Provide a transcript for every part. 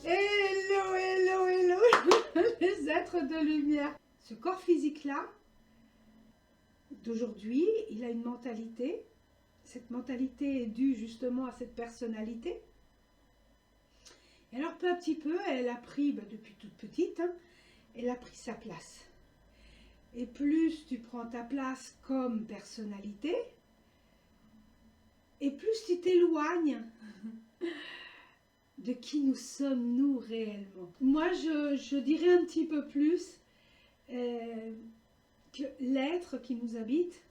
Hello, hello, hello, les êtres de lumière. Ce corps physique-là, d'aujourd'hui, il a une mentalité. Cette mentalité est due justement à cette personnalité. Et alors, peu à petit peu, elle a pris, depuis toute petite, elle a pris sa place. Et plus tu prends ta place comme personnalité, et plus tu t'éloignes de qui nous sommes, nous, réellement. Moi, je dirais un petit peu plus que l'être qui nous habite,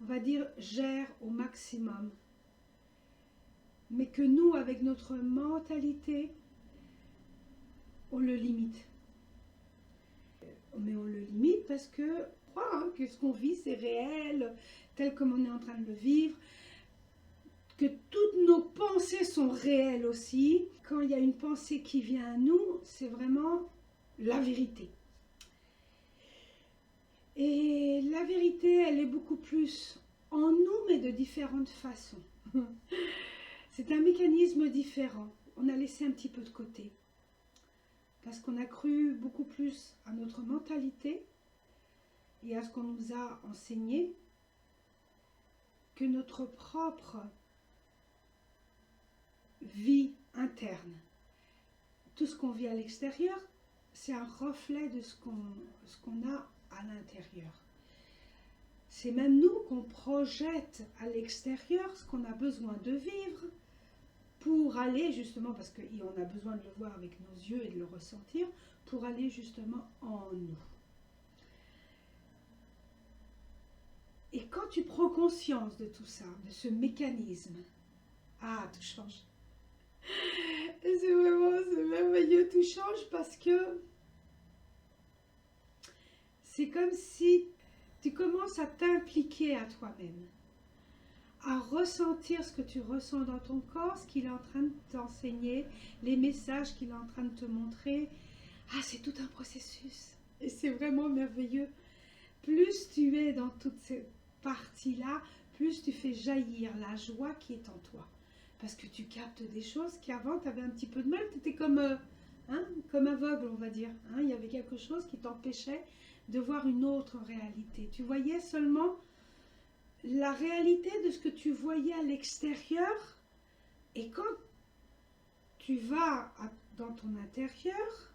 on va dire, gère au maximum. Mais que nous, avec notre mentalité, on le limite. Mais on le limite parce que on croit que ce qu'on vit, c'est réel, tel comme on est en train de le vivre, que toutes nos pensées sont réelles aussi. Quand il y a une pensée qui vient à nous, c'est vraiment la vérité. Et la vérité, elle est beaucoup plus en nous, mais de différentes façons. C'est un mécanisme différent. On a laissé un petit peu de côté. Parce qu'on a cru beaucoup plus à notre mentalité et à ce qu'on nous a enseigné que notre propre vie interne. Tout ce qu'on vit à l'extérieur, c'est un reflet de ce qu'on a à l'intérieur. C'est même nous qu'on projette à l'extérieur ce qu'on a besoin de vivre pour aller justement, parce qu'on a besoin de le voir avec nos yeux et de le ressentir, pour aller justement en nous. Et quand tu prends conscience de tout ça, de ce mécanisme, tout change. Et c'est merveilleux, tout change parce que c'est comme si tu commences à t'impliquer à toi-même, à ressentir ce que tu ressens dans ton corps, ce qu'il est en train de t'enseigner, les messages qu'il est en train de te montrer. C'est tout un processus. Et c'est vraiment merveilleux. Plus tu es dans toutes ces parties-là, plus tu fais jaillir la joie qui est en toi. Parce que tu captes des choses qui avant, tu avais un petit peu de mal. Tu étais comme aveugle, on va dire. Il y avait quelque chose qui t'empêchait de voir une autre réalité. Tu voyais seulement la réalité de ce que tu voyais à l'extérieur. Et quand tu vas dans ton intérieur,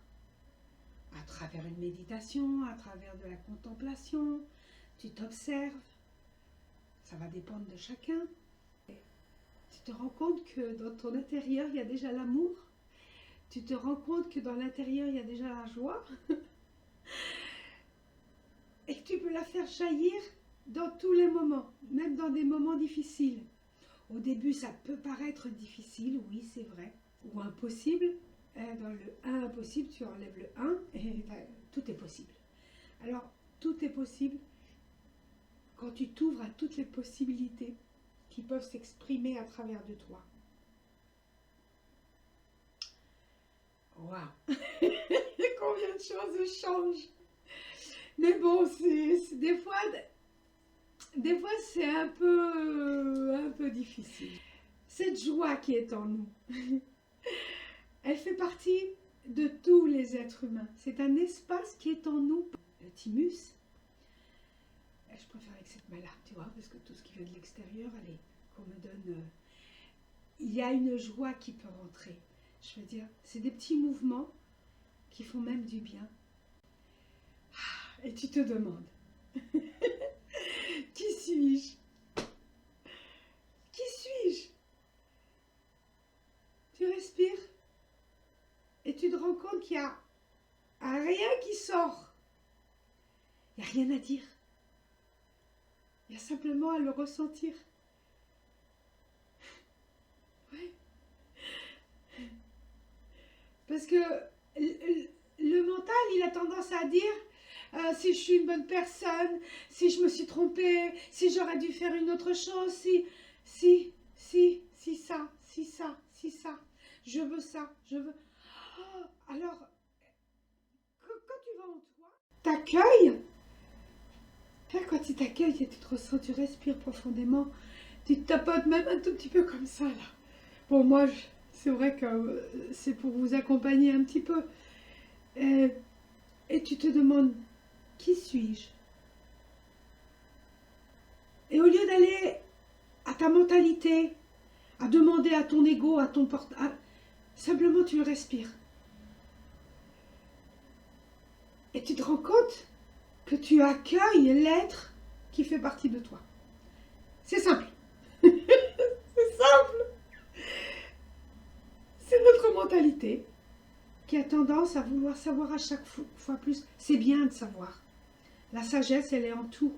à travers une méditation, à travers de la contemplation, tu t'observes. Ça va dépendre de chacun. Tu te rends compte que dans ton intérieur, il y a déjà l'amour. Tu te rends compte que dans l'intérieur, il y a déjà la joie. Et que tu peux la faire jaillir dans tous les moments, même dans des moments difficiles. Au début, ça peut paraître difficile, oui, c'est vrai, ou impossible. Dans le 1 impossible, tu enlèves le 1 et tout est possible. Alors, tout est possible quand tu t'ouvres à toutes les possibilités qui peuvent s'exprimer à travers de toi. Waouh! Combien de choses changent! Mais bon, c'est des fois c'est un peu difficile. Cette joie qui est en nous, elle fait partie de tous les êtres humains. C'est un espace qui est en nous. Le thymus, je préfère avec cette main-là, tu vois, parce que tout ce qui vient de l'extérieur, allez, qu'on me donne... il y a une joie qui peut rentrer. Je veux dire, c'est des petits mouvements qui font même du bien. Et tu te demandes, qui suis-je? Qui suis-je? Tu respires et tu te rends compte qu'il n'y a rien qui sort. Il n'y a rien à dire. Il y a simplement à le ressentir. Ouais. Parce que le mental, il a tendance à dire si je suis une bonne personne, si je me suis trompée, si j'aurais dû faire une autre chose, si ça, je veux ça, je veux... Alors, quand tu vas en toi, t'accueilles. Quand tu t'accueilles et tu te ressens, tu respires profondément, tu te tapotes même un tout petit peu comme ça, là. Bon, moi, c'est vrai que c'est pour vous accompagner un petit peu. Et, et tu te demandes, qui suis-je? Et au lieu d'aller à ta mentalité, à demander à ton ego, à ton portable, simplement tu le respires. Et tu te rends compte que tu accueilles l'être qui fait partie de toi. C'est simple. C'est simple. C'est notre mentalité qui a tendance à vouloir savoir à chaque fois plus. C'est bien de savoir. La sagesse, elle est en tout.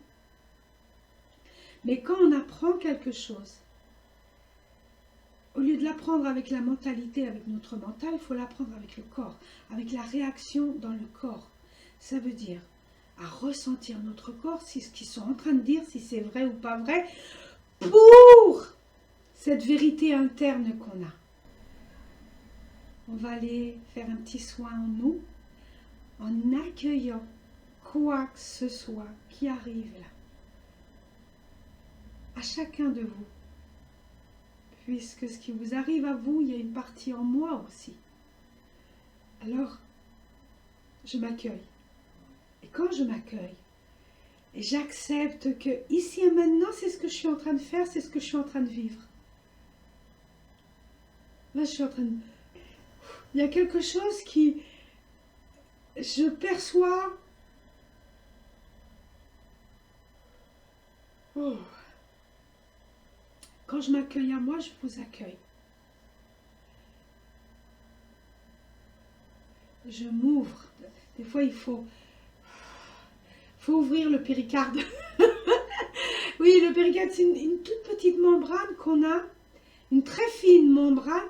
Mais quand on apprend quelque chose, au lieu de l'apprendre avec la mentalité, avec notre mental, il faut l'apprendre avec le corps, avec la réaction dans le corps. Ça veut dire à ressentir notre corps, si ce qu'ils sont en train de dire, si c'est vrai ou pas vrai, pour cette vérité interne qu'on a. On va aller faire un petit soin en nous, en accueillant quoi que ce soit qui arrive là, à chacun de vous. Puisque ce qui vous arrive à vous, il y a une partie en moi aussi. Alors, je m'accueille. Et quand je m'accueille, et j'accepte que ici et maintenant, c'est ce que je suis en train de faire, c'est ce que je suis en train de vivre. Là, je suis en train de... Il y a quelque chose qui... Je perçois... Oh. Quand je m'accueille à moi, je vous accueille. Je m'ouvre. Des fois, il faut ouvrir le péricarde. Oui, le péricarde, c'est une toute petite membrane qu'on a, une très fine membrane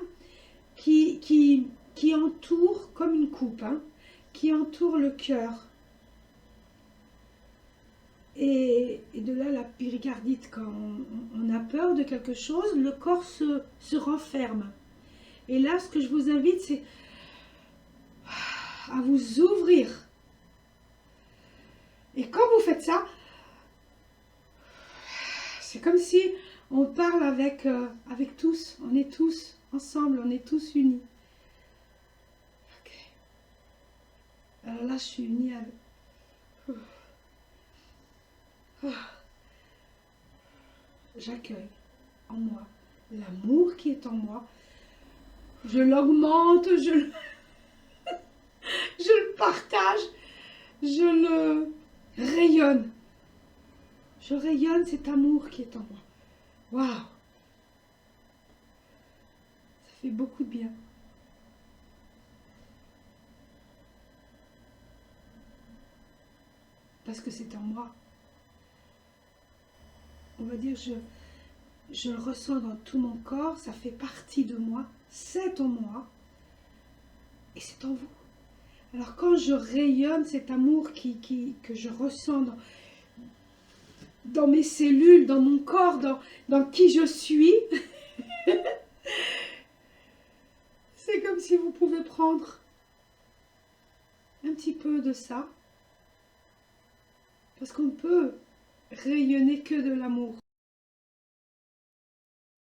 qui entoure, comme une coupe, hein, qui entoure le cœur. Et de là, la péricardite, quand on a peur de quelque chose, le corps se renferme. Et là, ce que je vous invite, c'est à vous ouvrir. Et quand vous faites ça, c'est comme si on parle avec tous. On est tous ensemble, on est tous unis. Ok. Alors là, je suis unie avec... J'accueille en moi l'amour qui est en moi. Je l'augmente, je le partage, je le rayonne. Je rayonne cet amour qui est en moi. Waouh! Ça fait beaucoup de bien. Parce que c'est en moi. On va dire, je le ressens dans tout mon corps, ça fait partie de moi, c'est en moi, et c'est en vous. Alors quand je rayonne cet amour que je ressens dans mes cellules, dans mon corps, dans qui je suis, c'est comme si vous pouvez prendre un petit peu de ça, parce qu'on peut rayonner que de l'amour.